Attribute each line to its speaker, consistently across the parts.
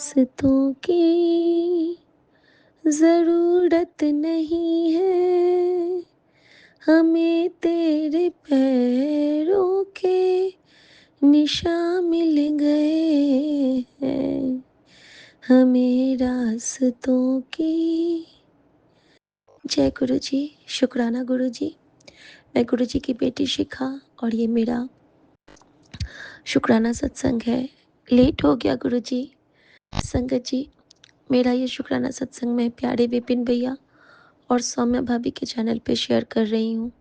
Speaker 1: रास्तों की ज़रूरत नहीं है, हमें तेरे पैरों के निशान मिल गए हैं। हमें रास्तों की जय गुरु जी। शुक्राना गुरु जी। मैं गुरु जी की बेटी शिखा और ये मेरा शुक्राना सत्संग है। लेट हो गया गुरु जी। संगत जी, मेरा ये शुक्राना सत्संग मैं प्यारे विपिन भैया और सौम्या भाभी के चैनल पे शेयर कर रही हूँ।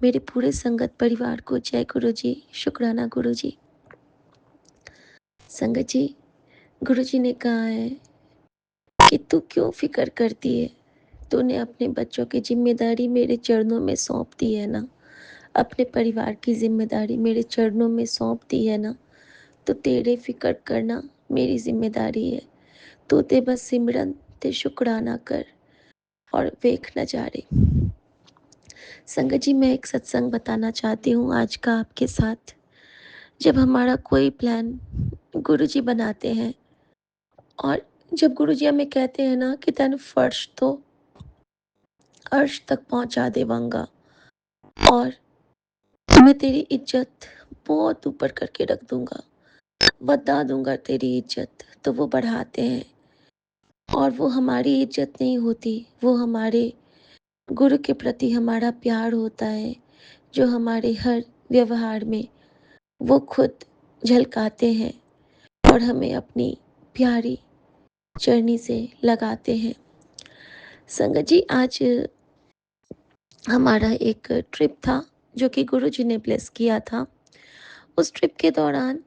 Speaker 1: मेरे पूरे संगत परिवार को जय गुरु जी। शुक्राना गुरु जी। संगत जी, गुरु जी ने कहा है कि तू क्यों फिक्र करती है, तूने अपने बच्चों की जिम्मेदारी मेरे चरणों में सौंप दी है ना, अपने परिवार की जिम्मेदारी मेरे चरणों में सौंप दी है ना, तो तेरे फिक्र करना मेरी जिम्मेदारी है। तू ते बस सिमरन ते शुक्राना कर और वेख नजारे। संगत जी, मैं एक सत्संग बताना चाहती हूँ आज का आपके साथ। जब हमारा कोई प्लान गुरु जी बनाते हैं और जब गुरु जी हमें कहते हैं ना कि तेन फर्श तो अर्श तक पहुंचा देवांगा और मैं तेरी इज्जत बहुत ऊपर करके रख दूंगा, बता दूंगा तेरी इज्जत, तो वो बढ़ाते हैं और वो हमारी इज्जत नहीं होती, वो हमारे गुरु के प्रति हमारा प्यार होता है, जो हमारे हर व्यवहार में वो खुद झलकाते हैं और हमें अपनी प्यारी चरनी से लगाते हैं। संगत जी, आज हमारा एक ट्रिप था जो कि गुरु जी ने ब्लेस किया था। उस ट्रिप के दौरान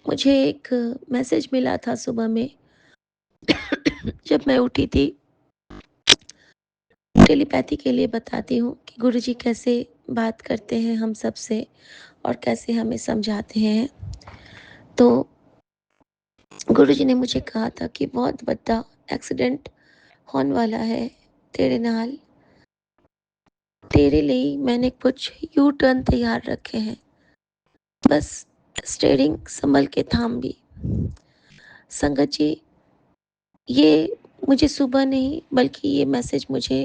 Speaker 1: मुझे एक मैसेज मिला था सुबह में जब मैं उठी थी। टेलीपैथी के लिए बताती हूँ कि गुरु जी कैसे बात करते हैं हम सब से और कैसे हमें समझाते हैं। तो गुरु जी ने मुझे कहा था कि बहुत बड़ा एक्सीडेंट होने वाला है तेरे नाल, तेरे लिए मैंने कुछ यू टर्न तैयार रखे हैं, बस स्टीयरिंग संभल के थाम भी। संगत जी, ये मुझे सुबह नहीं बल्कि ये मैसेज मुझे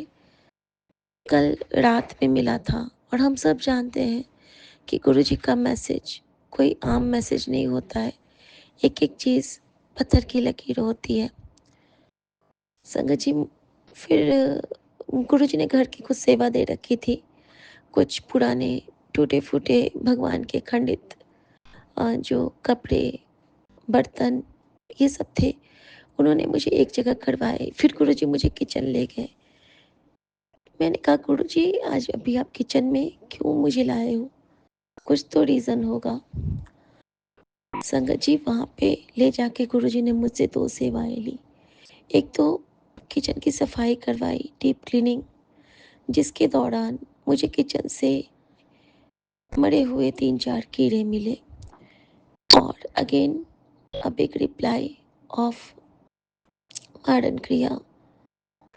Speaker 1: कल रात में मिला था और हम सब जानते हैं कि गुरु जी का मैसेज कोई आम मैसेज नहीं होता है। एक एक चीज़ पत्थर की लकीर होती है। संगत जी, फिर गुरु जी ने घर की कुछ सेवा दे रखी थी। कुछ पुराने टूटे फूटे भगवान के खंडित जो कपड़े बर्तन ये सब थे, उन्होंने मुझे एक जगह करवाए। फिर गुरु जी मुझे किचन ले गए। मैंने कहा गुरु जी, आज अभी आप किचन में क्यों मुझे लाए हो, कुछ तो रीज़न होगा। संगत जी, वहाँ पे ले जाके गुरु जी ने मुझसे दो सेवाएं ली। एक तो किचन की सफाई करवाई, डीप क्लीनिंग, जिसके दौरान मुझे किचन से मरे हुए 3-4 कीड़े मिले और again a big reply off warden क्रिया।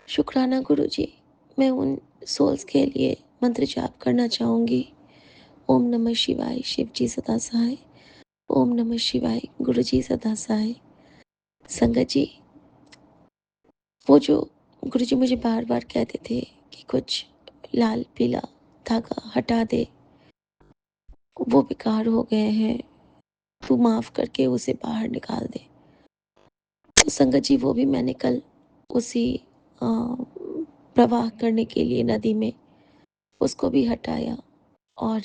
Speaker 1: शुक्राना गुरु जी। मैं उन सोल्स के लिए मंत्र जाप करना चाहूँगी। ओम नमः शिवाय, शिव जी सदा सहाय। ओम नमः शिवाय, गुरु जी सदा सहाय। संगत जी, वो जो गुरु जी मुझे बार बार कहते थे कि कुछ लाल पीला धागा हटा दे, वो बेकार हो गए हैं, तू माफ़ करके उसे बाहर निकाल दे। तो संगत जी, वो भी मैंने कल उसी प्रवाह करने के लिए नदी में उसको भी हटाया और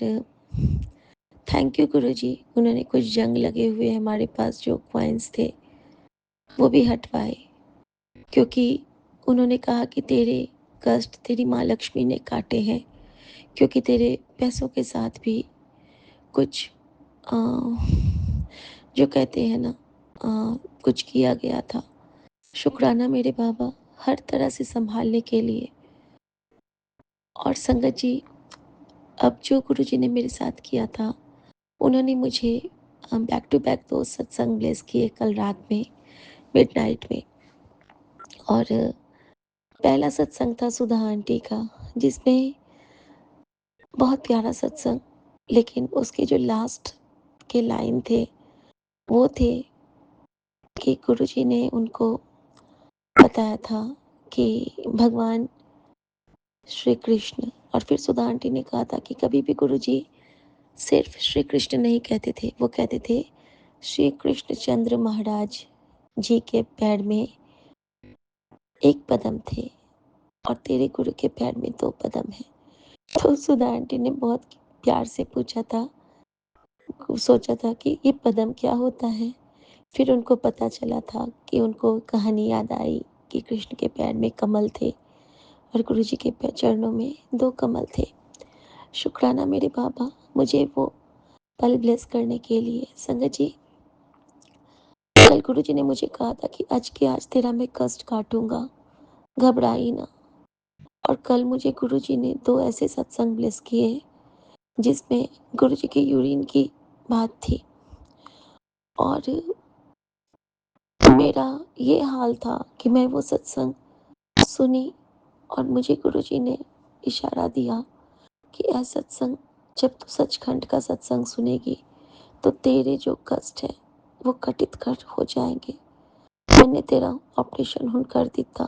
Speaker 1: थैंक यू गुरु जी, उन्होंने कुछ जंग लगे हुए हमारे पास जो कॉइन्स थे वो भी हटवाए, क्योंकि उन्होंने कहा कि तेरे कष्ट तेरी माँ लक्ष्मी ने काटे हैं, क्योंकि तेरे पैसों के साथ भी कुछ आ, जो कहते हैं ना कुछ किया गया था। शुक्राना मेरे बाबा, हर तरह से संभालने के लिए। और संगत जी, अब जो गुरु जी ने मेरे साथ किया था, उन्होंने मुझे बैक टू बैक 2 सत्संग ब्लेस किए कल रात में मिडनाइट में। और पहला सत्संग था सुधा आंटी का, जिसमें बहुत प्यारा सत्संग, लेकिन उसके जो लास्ट के लाइन थे वो थे कि गुरुजी ने उनको बताया था कि भगवान श्री कृष्ण, और फिर सुधा आंटी ने कहा था कि कभी भी गुरुजी सिर्फ श्री कृष्ण नहीं कहते थे, वो कहते थे श्री कृष्ण चंद्र महाराज जी के पैर में एक पदम थे और तेरे गुरु के पैर में दो पदम है। तो सुधा आंटी ने बहुत प्यार से पूछा था, सोचा था कि ये पदम क्या होता है। फिर उनको पता चला था कि उनको कहानी याद आई कि कृष्ण के पैर में कमल थे और गुरुजी के चरणों में दो कमल थे। शुक्राना मेरे बाबा, मुझे वो पल ब्लेस करने के लिए। संगत जी, कल गुरुजी ने मुझे कहा था कि आज के आज तेरा मैं कष्ट काटूंगा, घबराई ना। और कल मुझे गुरुजी ने दो ऐसे सत्संग ब्लेस किए जिसमें गुरुजी के यूरिन की बात थी, और मेरा ये हाल था कि मैं वो सत्संग सुनी और मुझे गुरुजी ने इशारा दिया कि ऐ सत्संग, जब तू सचखंड का सत्संग सुनेगी तो तेरे जो कष्ट है वो कटित कर हो जाएंगे। मैंने तेरा ऑपरेशन हुन कर दिता,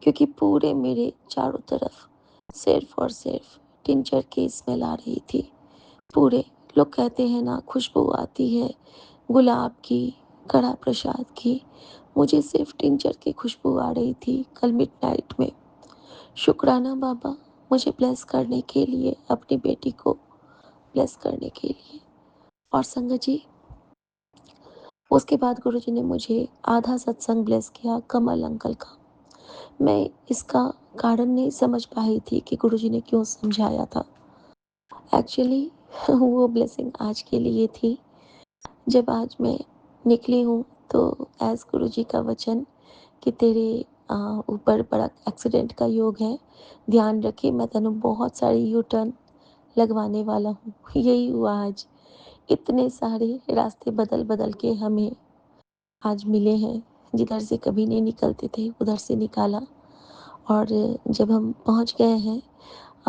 Speaker 1: क्योंकि पूरे मेरे चारों तरफ सिर्फ और सिर्फ टिंचर की स्मेल आ रही थी। पूरे लोग कहते हैं ना, खुशबू आती है गुलाब की, कड़ा प्रसाद की, मुझे सिर्फ टिंचर की खुशबू आ रही थी कल मिडनाइट में। शुक्राना बाबा, मुझे ब्लेस करने के लिए, अपनी बेटी को ब्लेस करने के लिए। और संगत जी, उसके बाद गुरुजी ने मुझे आधा सत्संग ब्लेस किया कमल अंकल का। मैं इसका कारण नहीं समझ पाई थी कि गुरुजी ने क्यों समझाया था। एक्चुअली वो ब्लेसिंग आज के लिए थी। जब आज मैं निकली हूँ तो एज गुरुजी का वचन कि तेरे ऊपर बड़ा एक्सीडेंट का योग है, ध्यान रखी, मैं तेनों बहुत सारी यू टर्न लगवाने वाला हूँ। यही हुआ आज। इतने सारे रास्ते बदल बदल के हमें आज मिले हैं, जिधर से कभी नहीं निकलते थे उधर से निकाला। और जब हम पहुँच गए हैं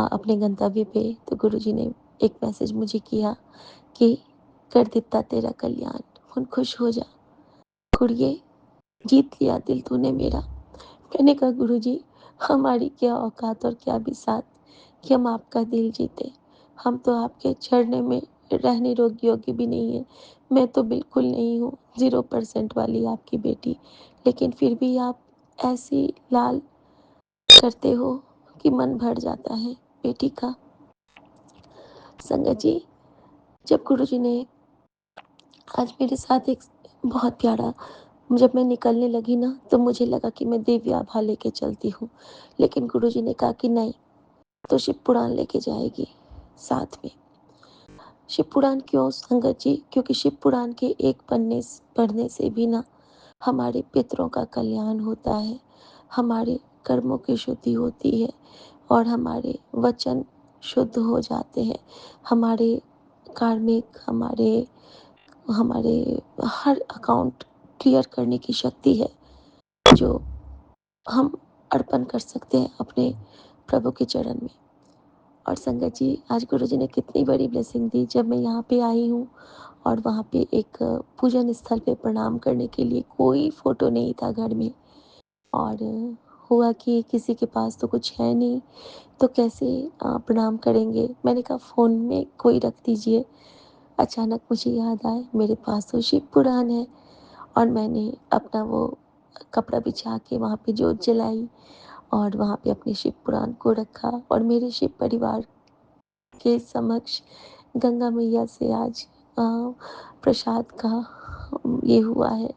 Speaker 1: अपने गंतव्य पे, तो गुरुजी ने एक मैसेज मुझे किया कि कर दिता तेरा कल्याण, हुन खुश हो जा कुड़िए, जीत लिया दिल तूने मेरा। मैंने कहा गुरुजी, हमारी क्या औकात और क्या बिसात कि हम आपका दिल जीते। हम तो आपके चढ़ने में रहने योग्य भी नहीं है। मैं तो बिल्कुल नहीं हूँ, 0% वाली आपकी बेटी, लेकिन फिर भी आप ऐसी लाल करते हो कि मन भर जाता है बेटी का। संगत जी, जब गुरुजी ने आज मेरे साथ एक बहुत प्यारा, जब मैं निकलने लगी ना तो मुझे लगा कि मैं दिव्य आभा लेके चलती हूँ, लेकिन गुरुजी ने कहा कि नहीं, तो शिव पुराण लेके जाएगी साथ में। शिव पुराण क्यों संगत जी? क्योंकि शिव पुराण के एक पन्ने पढ़ने से भी ना हमारे पितरों का कल्याण होता है, हमारे कर्मों की शुद्धि होती है और हमारे वचन शुद्ध हो जाते हैं। हमारे कार्मिक, हमारे हमारे हर अकाउंट क्लियर करने की शक्ति है जो हम अर्पण कर सकते हैं अपने प्रभु के चरण में। और संगत जी, आज गुरुजी ने कितनी बड़ी ब्लेसिंग दी। जब मैं यहाँ पे आई हूँ और वहाँ पे एक पूजन स्थल पे प्रणाम करने के लिए कोई फ़ोटो नहीं था घर में, और हुआ कि किसी के पास तो कुछ है नहीं, तो कैसे प्रणाम करेंगे। मैंने कहा फ़ोन में कोई रख दीजिए। अचानक मुझे याद आया मेरे पास तो शिव पुराण है, और मैंने अपना वो कपड़ा बिछा के वहाँ पे जोत जलाई और वहाँ पे अपने शिव पुराण को रखा, और मेरे शिव परिवार के समक्ष गंगा मैया से आज प्रसाद का ये हुआ है,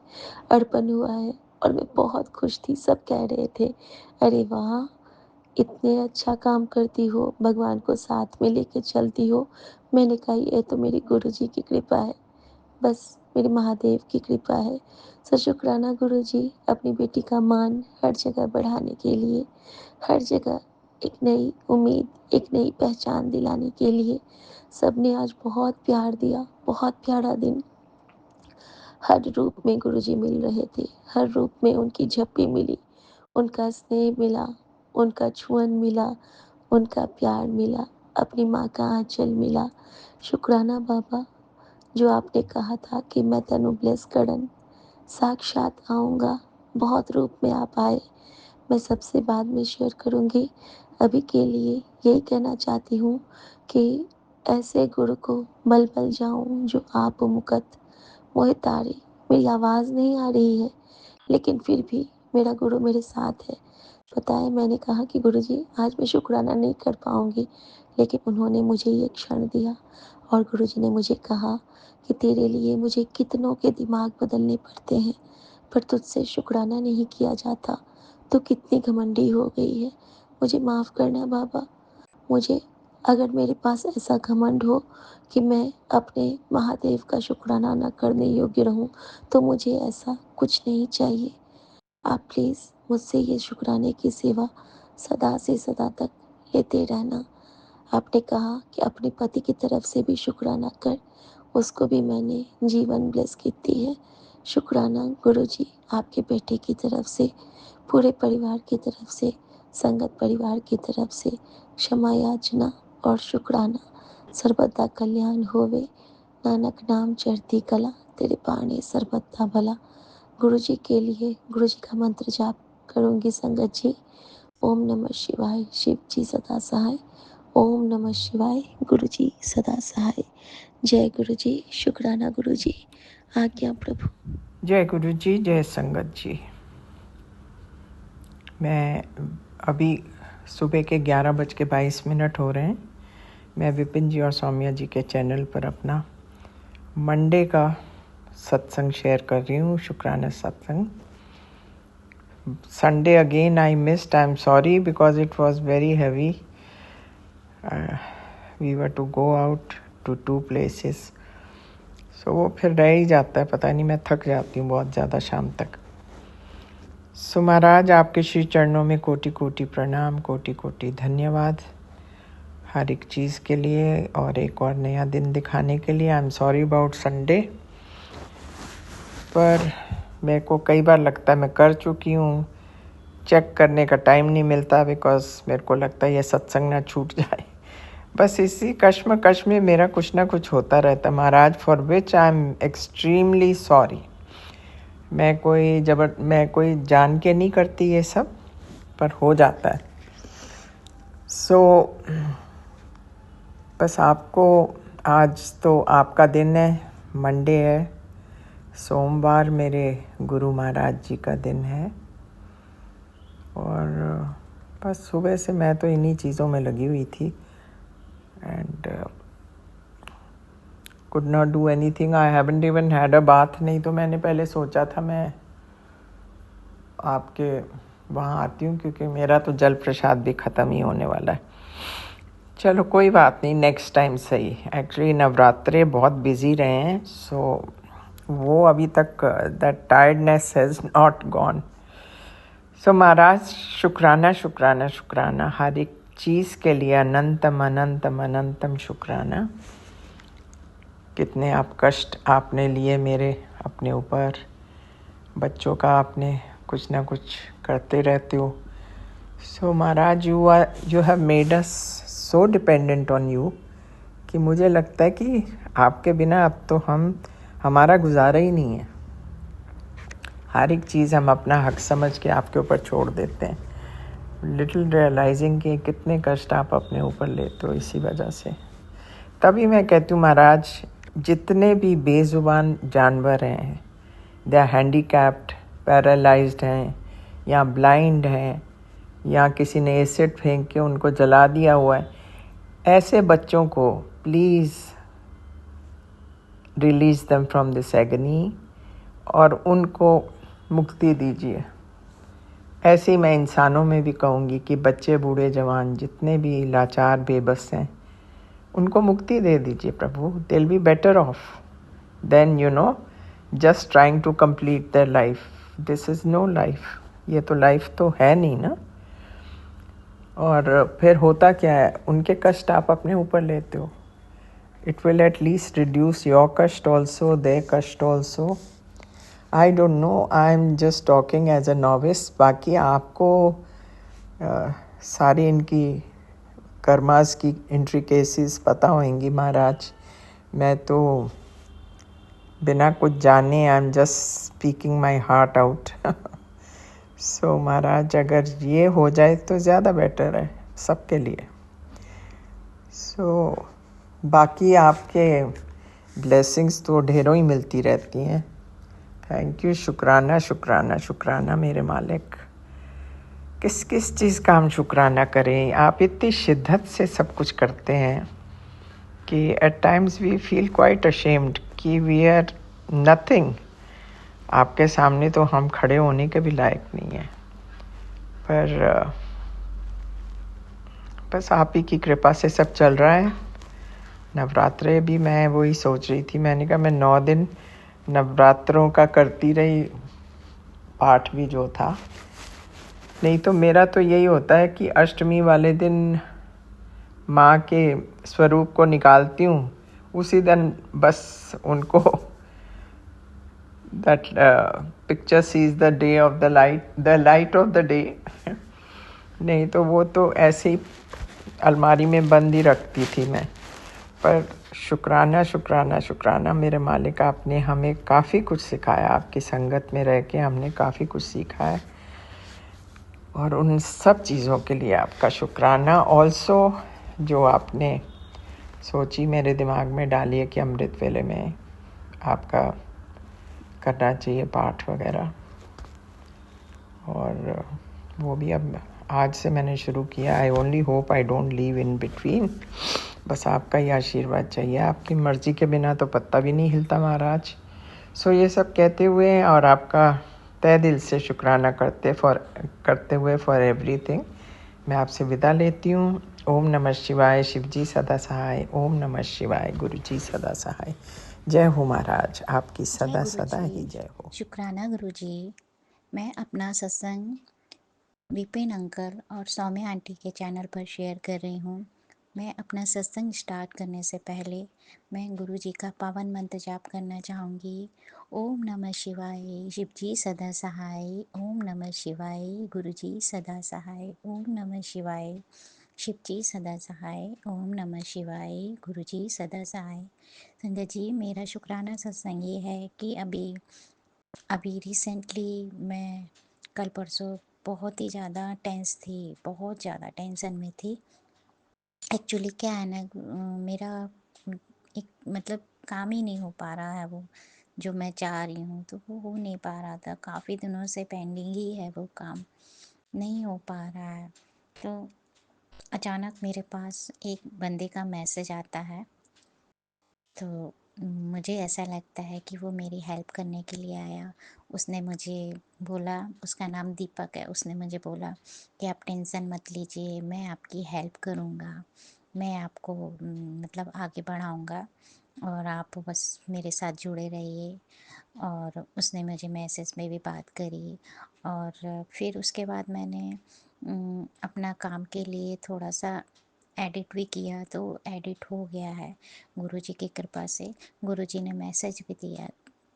Speaker 1: अर्पण हुआ है, और मैं बहुत खुश थी। सब कह रहे थे, अरे वाह, इतने अच्छा काम करती हो, भगवान को साथ में लेके चलती हो। मैंने कहा ये तो मेरी गुरुजी की कृपा है, बस मेरे महादेव की कृपा है। सो शुक्राना गुरुजी, अपनी बेटी का मान हर जगह बढ़ाने के लिए, हर जगह एक नई उम्मीद, एक नई पहचान दिलाने के लिए। सबने आज बहुत प्यार दिया, बहुत प्यारा दिन। हर रूप में गुरुजी मिल रहे थे, हर रूप में उनकी झप्पी मिली, उनका स्नेह मिला, उनका छुअन मिला, उनका प्यार मिला, अपनी माँ का आंचल मिला। शुक्राना बाबा, जो आपने कहा था कि मैं तेनू ब्लेस करन, साक्षात आऊँगा, बहुत रूप में आप आए, मैं सबसे बाद में शेयर करूँगी। अभी के लिए यही कहना चाहती हूँ कि ऐसे गुरु को बल जाऊँ जो आप मुकत मोहि तारे। मेरी आवाज़ नहीं आ रही है, लेकिन फिर भी मेरा गुरु मेरे साथ है। पता है, मैंने कहा कि गुरुजी आज मैं शुक्राना नहीं कर पाऊँगी, लेकिन उन्होंने मुझे ये क्षण दिया और गुरुजी ने मुझे कहा कि तेरे लिए मुझे कितनों के दिमाग बदलने पड़ते हैं, पर तुझसे शुक्राना नहीं किया जाता। तो कितनी घमंडी हो गई है। मुझे माफ़ करना बाबा। मुझे, अगर मेरे पास ऐसा घमंड हो कि मैं अपने महादेव का शुक्राना न करने योग्य रहूं, तो मुझे ऐसा कुछ नहीं चाहिए। आप प्लीज़ मुझसे ये शुक्राने की सेवा सदा से सदा तक लेते रहना। आपने कहा कि अपने पति की तरफ से भी शुक्राना कर, उसको भी मैंने जीवन ब्लेस की है। शुक्राना गुरुजी, आपके बेटे की तरफ से, पूरे परिवार की तरफ से, संगत परिवार की तरफ से क्षमा याचना और शुक्राना। सर्वदा कल्याण होवे, नानक नाम चढ़ती कला, तेरे पानी सर्वदा भला। गुरुजी के लिए गुरुजी का मंत्र जाप करूंगी संगत जी। ओम नमः शिवाय, शिव जी सदा सहाय। ओम नमः शिवाय, गुरुजी सदा सहाय। जय गुरुजी, शुक्राना गुरुजी, आज्ञा प्रभु।
Speaker 2: जय गुरु जी, जय संगत जी। मैं अभी सुबह के 11:22 हो रहे हैं। मैं विपिन जी और सौम्या जी के चैनल पर अपना मंडे का सत्संग शेयर कर रही हूँ, शुक्राना सत्संग। Sunday again I missed, I am sorry because it was very heavy. We were to go out to 2 places, so वो फिर रह ही जाता है। पता नहीं, मैं थक जाती हूँ बहुत ज़्यादा शाम तक। सो महाराज, आपके श्री चरणों में कोटि कोटि प्रणाम, कोटि कोटि धन्यवाद हर एक चीज़ के लिए और एक और नया दिन दिखाने के लिए। आई एम सॉरी अबाउट संडे, पर मेरे को कई बार लगता है मैं कर चुकी हूँ। चेक करने का टाइम नहीं मिलता बिकॉज मेरे को लगता है ये सत्संग ना छूट जाए। बस इसी कश्मकश में मेरा कुछ ना कुछ होता रहता है महाराज, for which I am extremely sorry. मैं कोई जान के नहीं करती ये सब, पर हो जाता है। सो बस आपको, आज तो आपका दिन है, मंडे है, सोमवार मेरे गुरु महाराज जी का दिन है। और बस सुबह से मैं तो इन्हीं चीज़ों में लगी हुई थी and could not do anything. I haven't even had a bath. नहीं तो मैंने पहले सोचा था मैं आपके वहाँ आती हूँ, क्योंकि मेरा तो जल प्रसाद भी ख़त्म ही होने वाला है। चलो कोई बात नहीं, नेक्स्ट टाइम सही। एक्चुअली नवरात्रे बहुत बिजी रहे हैं, सो वो अभी तक that tiredness has not gone. So महाराज, शुक्राना शुक्राना शुक्राना हर एक चीज़ के लिए, अनंतम अनंतम अनंतम शुक्राना। कितने आप कष्ट आपने लिए मेरे अपने ऊपर, बच्चों का आपने कुछ ना कुछ करते रहते हो। सो महाराज, you have made us so dependent on you कि मुझे लगता है कि आपके बिना अब तो हमारा गुजारा ही नहीं है। हर एक चीज़ हम अपना हक समझ के आपके ऊपर छोड़ देते हैं, लिटिल रियलाइजिंग कि कितने कष्ट आप अपने ऊपर लेते हो इसी वजह से। तभी मैं कहती हूँ महाराज, जितने भी बेजुबान जानवर हैं, दे आर हैंडीकैप्ड, पैरालाइज्ड हैं या ब्लाइंड हैं या किसी ने एसिड फेंक के उनको जला दिया हुआ है, ऐसे बच्चों को please release them from this agony और उनको मुक्ति दीजिए। ऐसे ही मैं इंसानों में भी कहूँगी कि बच्चे, बूढ़े, जवान, जितने भी लाचार बेबस हैं, उनको मुक्ति दे दीजिए प्रभु। They will be better off then just trying to complete their life. This is no life. ये तो लाइफ तो है नहीं ना। और फिर होता क्या है, उनके कष्ट आप अपने ऊपर लेते हो। It will at least reduce your कष्ट ऑल्सो, देयर कष्ट also. I don't know, I am just talking as a novice. बाकी आपको सारी इनकी कर्मास की इंट्रिकेसीज पता होंगी महाराज। मैं तो बिना कुछ जाने I am just speaking my heart out. So महाराज अगर ये हो जाए तो ज़्यादा बेटर है सबके लिए। सो बाकी आपके ब्लेसिंग्स तो ढेरों ही मिलती रहती हैं। थैंक यू, शुक्राना शुक्राना शुक्राना मेरे मालिक। किस किस चीज़ का हम शुक्राना करें। आप इतनी शिद्दत से सब कुछ करते हैं कि at times we feel quite ashamed कि वी आर नथिंग। आपके सामने तो हम खड़े होने के भी लायक नहीं हैं, पर बस आप ही की कृपा से सब चल रहा है। नवरात्रे भी मैं वही सोच रही थी, मैंने कहा मैं 9 दिन नवरात्रों का करती रही, पाठ भी जो था। नहीं तो मेरा तो यही होता है कि अष्टमी वाले दिन माँ के स्वरूप को निकालती हूँ, उसी दिन बस उनको that picture seize the day of the light of the day. नहीं तो वो तो ऐसे ही अलमारी में बंद ही रखती थी मैं। पर शुक्राना शुक्राना शुक्राना मेरे मालिक, आपने हमें काफ़ी कुछ सिखाया। आपकी संगत में रह के हमने काफ़ी कुछ सीखा है, और उन सब चीज़ों के लिए आपका शुक्राना। ऑल्सो जो आपने सोची मेरे दिमाग में डाली है कि अमृत वेले में आपका करना चाहिए पाठ वगैरह, और वो भी अब आज से मैंने शुरू किया। I only hope I don't leave in between. बस आपका ही आशीर्वाद चाहिए, आपकी मर्ज़ी के बिना तो पत्ता भी नहीं हिलता महाराज। सो ये सब कहते हुए और आपका तहे दिल से शुक्राना करते हुए फॉर एवरीथिंग, मैं आपसे विदा लेती हूँ। ओम नमः शिवाय, शिव जी सदा सहाय। ओम नमः शिवाय, गुरु जी सदा सहाय। जय हो महाराज, आपकी
Speaker 3: जय
Speaker 2: सदा
Speaker 3: गुरु
Speaker 2: सदा ही
Speaker 3: जी,
Speaker 2: जय हो।
Speaker 3: शुक्राना गुरु जी। मैं अपना सत्संग विपिन अंकल और सौम्या आंटी के चैनल पर शेयर कर रही हूँ। मैं अपना सत्संग स्टार्ट करने से पहले मैं गुरु जी का पावन मंत्र जाप करना चाहूँगी। ओम नमः शिवाय, शिव जी सदा सहाय। ओम नमः शिवाय, गुरु जी सदा सहाय। ओम नमः शिवाय, शिव जी सदा सहाय। ओम नमः शिवाय, गुरु जी सदा सहाय। संगत जी, मेरा शुक्राना सत्संग ये है कि अभी रिसेंटली मैं कल परसों बहुत ही ज़्यादा टेंस थी, बहुत ज़्यादा टेंशन में थी। एक्चुअली क्या है ना, मेरा एक मतलब काम ही नहीं हो पा रहा है वो जो मैं चाह रही हूँ, तो वो हो नहीं पा रहा था। काफ़ी दिनों से पेंडिंग ही है, वो काम नहीं हो पा रहा है। तो अचानक मेरे पास एक बंदे का मैसेज आता है, तो मुझे ऐसा लगता है कि वो मेरी हेल्प करने के लिए आया। उसने मुझे बोला, उसका नाम दीपक है, उसने मुझे बोला कि आप टेंशन मत लीजिए, मैं आपकी हेल्प करूँगा, मैं आपको मतलब आगे बढ़ाऊँगा, और आप बस मेरे साथ जुड़े रहिए। और उसने मुझे मैसेज में भी बात करी, और फिर उसके बाद मैंने अपना काम के लिए थोड़ा सा एडिट भी किया, तो एडिट हो गया है गुरुजी की कृपा से। गुरुजी ने मैसेज भी दिया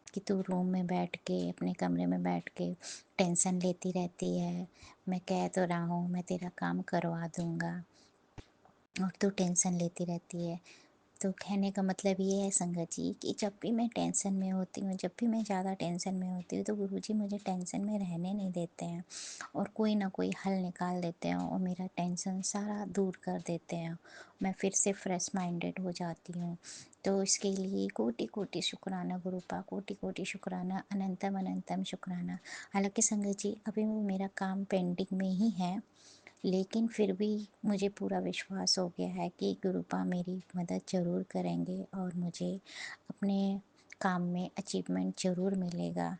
Speaker 3: कि तू रूम में बैठ के, अपने कमरे में बैठ के टेंशन लेती रहती है, मैं कह तो रहा हूँ मैं तेरा काम करवा दूँगा और तू टेंशन लेती रहती है। तो कहने का मतलब ये है संगत जी कि जब भी मैं टेंशन में होती हूँ, जब भी मैं ज़्यादा टेंशन में होती हूँ, तो गुरुजी मुझे टेंशन में रहने नहीं देते हैं, और कोई ना कोई हल निकाल देते हैं और मेरा टेंशन सारा दूर कर देते हैं। मैं फिर से फ्रेश माइंडेड हो जाती हूँ। तो इसके लिए कोटि कोटि शुक्राना गुरुपा, कोटि कोटि शुक्राना, अनंतम अनंतम शुक्राना। हालांकि संगत जी अभी मेरा काम पेंडिंग में ही है, लेकिन फिर भी मुझे पूरा विश्वास हो गया है कि गुरुपा मेरी मदद ज़रूर करेंगे और मुझे अपने काम में अचीवमेंट ज़रूर मिलेगा।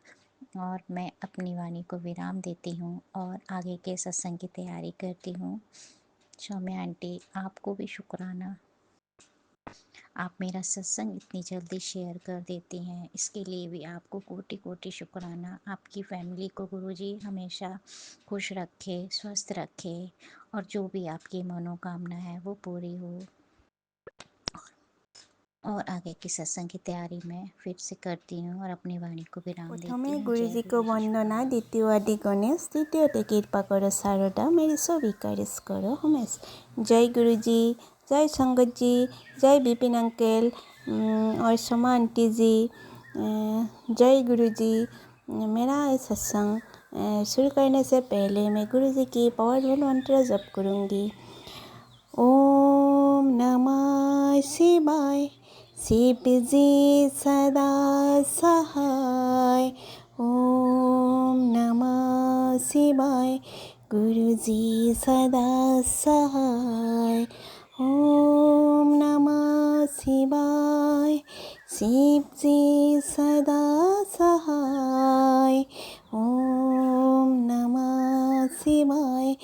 Speaker 3: और मैं अपनी वाणी को विराम देती हूँ और आगे के सत्संग की तैयारी करती हूँ। सौम्या आंटी, आपको भी शुक्राना, आप मेरा सत्संग इतनी जल्दी शेयर कर देती हैं, इसके लिए भी आपको कोटि कोटि शुक्राना। आपकी फैमिली को गुरुजी हमेशा खुश रखे, स्वस्थ रखे, और जो भी आपकी मनोकामना है वो पूरी हो। और आगे की सत्संग की तैयारी मैं फिर से करती हूँ और अपनी वाणी को विराम
Speaker 4: प्रथमे
Speaker 3: देती हूँ। जय
Speaker 4: गुरुजी को
Speaker 3: गुरु जी,
Speaker 4: वंदना,
Speaker 3: शुक्राना।
Speaker 4: द्वितीय आदि गणेश, तृतीयते कृपा करो शारदा, मेरी स्वीकारिश करो हमेश। जय गुरुजी, जय संगत जी, जय विपिन अंकल और समा आंटी जी, जय गुरु जी। मेरा सत्संग शुरू करने से पहले मैं गुरु जी की पावरफुल मंत्र जप करूँगी। ओम नमः शिवाय, शिव जी सदा सहाय। ओम नमः शिवाय, गुरु जी सदा सहाय। ओम नमः शिवाय, शिव जी सदा सहाय। ओम नमः शिवाय,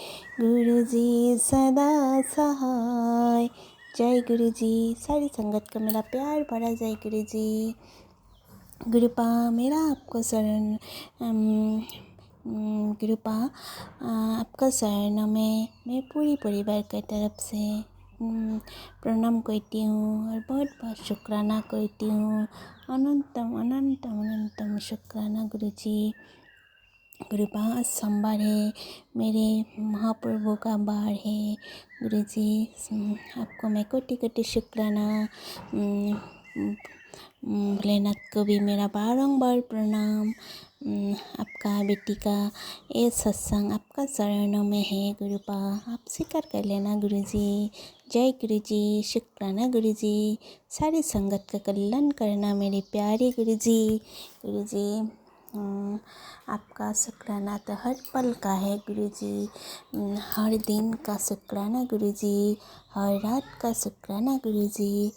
Speaker 4: गुरु जी सदा सहाय। जय गुरु जी। सारी संगत को मेरा प्यार भरा जय गुरु जी। गुरुपा मेरा आपको शरण गुरुपा आपका शरण में मैं पूरी परिवार की तरफ से प्रणाम करती हूँ और बहुत बहुत शुक्राना करती हूँ। अनंतम अनंतम अनंतम शुक्राना गुरु जी। गुरुपा आज सोमवार है, मेरे महाप्रभु का बार है। गुरु जी आपको मैं कोटि कोटि शुक्राना। भोलेनाथ को भी मेरा बारंबार प्रणाम। आपका बेटी का ये सत्संग आपका चरणों में है गुरुपा, आप स्वीकार कर लेना गुरु जी। जय गुरु जी। शुक्राना गुरु जी। सारी संगत का कल्याण करना मेरे प्यारे गुरु जी। गुरु जी आपका शुक्राना तो हर पल का है गुरु जी। हर दिन का शुक्राना गुरु जी, हर रात का शुक्राना गुरु जी,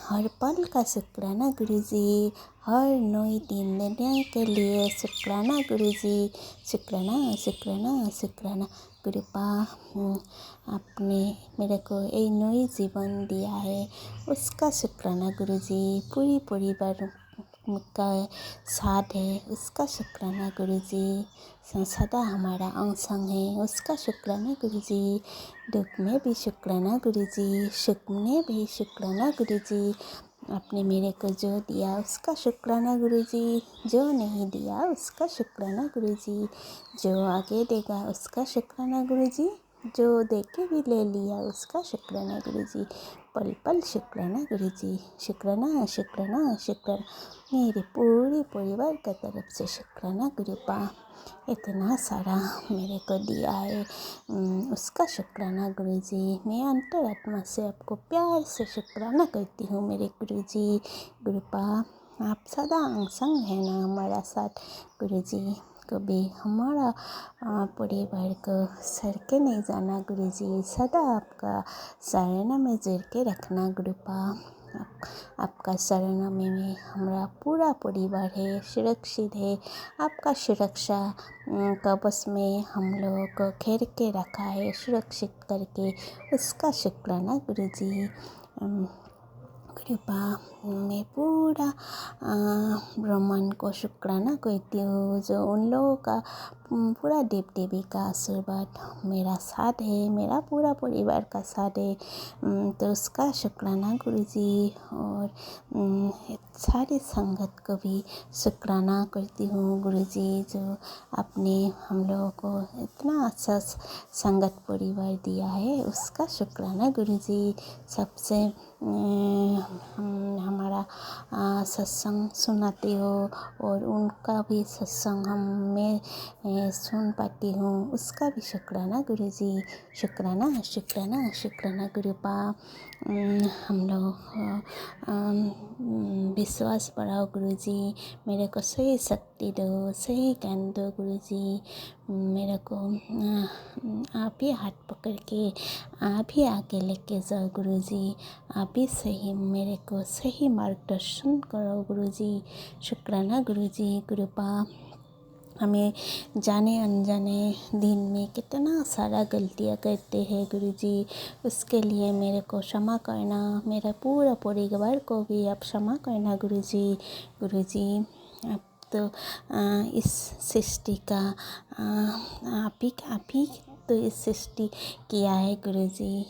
Speaker 4: हर पल का शुक्राना गुरु जी, हर नई दिन देने के लिए शुक्राना गुरु जी। शुक्राना शुक्राना शुक्राना गुरुपा। आपने मेरे को एक नई जीवन दिया है, उसका शुक्राना गुरु जी। पूरी परिवार का साथ है, उसका शुक्राना गुरु जी। सदा हमारा अंग संग है, उसका शुक्राना गुरु जी। दुख में भी शुक्राना गुरु जी, सुख में भी शुक्राना गुरु जी। आपने मेरे को जो दिया उसका शुक्राना गुरु जी, जो नहीं दिया उसका शुक्राना गुरु जी, जो आगे देगा उसका शुक्राना गुरु जी, जो देके भी ले लिया उसका शुक्राना गुरु जी। पल पल शुक्राना गुरु जी। शुक्राना शुक्राना शुक्राना मेरे पूरे परिवार की तरफ से शुक्राना गुरुपा। इतना सारा मेरे को दिया है उसका शुक्राना गुरु जी। मैं अंतरात्मा से आपको प्यार से शुक्राना करती हूँ मेरे गुरु जी। गुरुपा आप सदा अंग संग है ना हमारा साथ गुरु जी। कभी हमारा परिवार को सर के नहीं जाना गुरु जी। सदा आपका शरण में जुड़ के रखना गुरुपा। आपका शरण में हमारा पूरा परिवार है, सुरक्षित है। आपका सुरक्षा कवच में हम लोगों को घेर के रखा है, सुरक्षित करके, उसका शुक्राना गुरु जी। कृपा मैं पूरा ब्रह्मांड को शुक्राना करती हूँ, जो उन लोगों का पूरा देव देवी का आशीर्वाद मेरा साथ है, मेरा पूरा परिवार का साथ है, तो उसका शुक्राना गुरु जी। और सारी संगत को भी शुक्राना करती हूँ गुरु जी, जो आपने हम लोगों को इतना अच्छा संगत परिवार दिया है, उसका शुक्राना गुरु जी। सबसे हमारा सत्संग सुनाते हो और उनका भी सत्संग मैं सुन पाती हूँ, उसका भी शुक्राना गुरु जी। शुक्राना शुक्राना शुक्राना गुरुपा। हम लोग विश्वास बढ़ाओ गुरु जी, मेरे को सही शक्ति दो, सही ज्ञान दो गुरु जी। मेरे को आप ही हाथ पकड़ के आप ही आगे लेके जाओ गुरु जी। आप ही सही मेरे को सही मार्गदर्शन करो गुरु जी। शुक्राना गुरु जी। कृपा हमें जाने अनजाने दिन में कितना सारा गलतियाँ करते हैं गुरु जी, उसके लिए मेरे को क्षमा करना, मेरा पूरा परिवार को भी आप क्षमा करना गुरु जी। गुरु जी आप तो इस सृष्टि का आप ही तो इस सृष्टि किया है गुरु जी।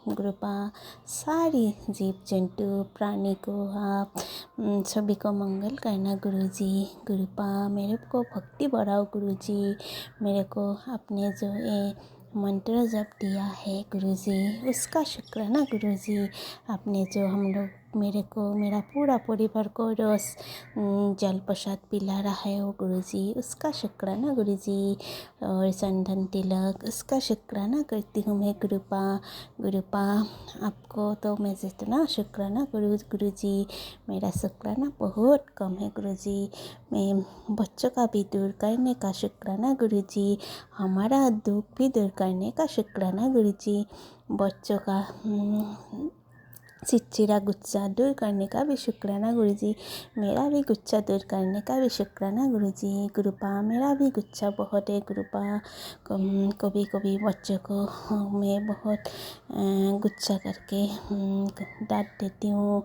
Speaker 4: कृपा सारी जीव जंतु प्राणी को आप सभी को मंगल करना गुरु जी। कृपा मेरे को भक्ति बढ़ाओ गुरु जी। मेरे को आपने जो ये मंत्र जप दिया है गुरु जी, उसका शुक्राना गुरु जी। आपने जो हम लोग मेरे को मेरा पूरा परिवार को रोज़ जल प्रसाद पिला रहा है वो गुरुजी, उसका शुक्राना गुरुजी। और चंदन तिलक, उसका शुक्राना करती हूँ मैं गुरुपा। गुरुपा आपको तो मैं जितना शुक्राना करूँ गुरुजी, मेरा शुक्राना बहुत कम है गुरुजी। मैं बच्चों का भी दूर करने का शुक्राना गुरुजी, हमारा दुख भी दूर करने का शुक्राना गुरुजी, बच्चों का चिड़चिड़ा गुस्सा दूर करने का भी शुक्राना गुरुजी, मेरा भी गुस्सा दूर करने का भी शुक्राना गुरुजी। गुरुपा मेरा भी गुस्सा बहुत है गुरुपा, कभी कभी बच्चों को मैं बहुत गुस्सा करके डांट देती हूँ,